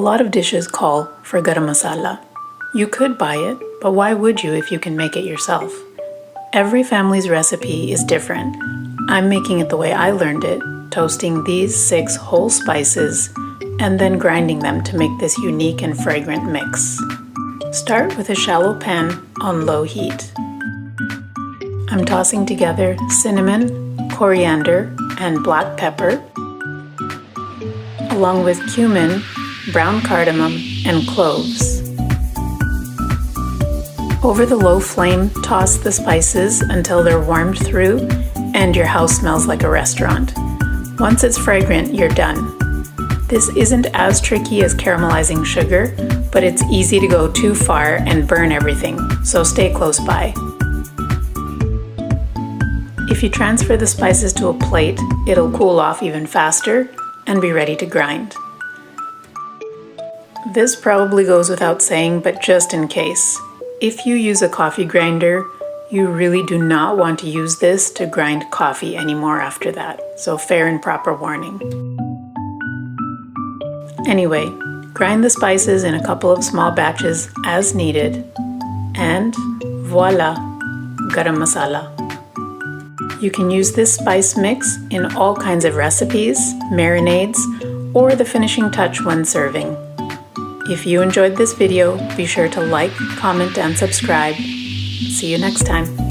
lot of dishes call for garam masala. You could buy it, but why would you if you can make it yourself? Every family's recipe is different. I'm making it the way I learned it, toasting these 6 whole spices and then grinding them to make this unique and fragrant mix. Start with a shallow pan on low heat. I'm tossing together cinnamon, coriander, and black pepper, along with cumin, brown cardamom, and cloves. Over the low flame, toss the spices until they're warmed through and your house smells like a restaurant. Once it's fragrant, you're done. This isn't as tricky as caramelizing sugar, but it's easy to go too far and burn everything, so stay close by. If you transfer the spices to a plate, it'll cool off even faster and be ready to grind. This probably goes without saying, but just in case, if you use a coffee grinder, you really do not want to use this to grind coffee anymore after that, so fair and proper warning. Anyway, grind the spices in a couple of small batches as needed, and voila, garam masala. You can use this spice mix in all kinds of recipes, marinades, or the finishing touch when serving. If you enjoyed this video, be sure to like, comment, and subscribe. See you next time.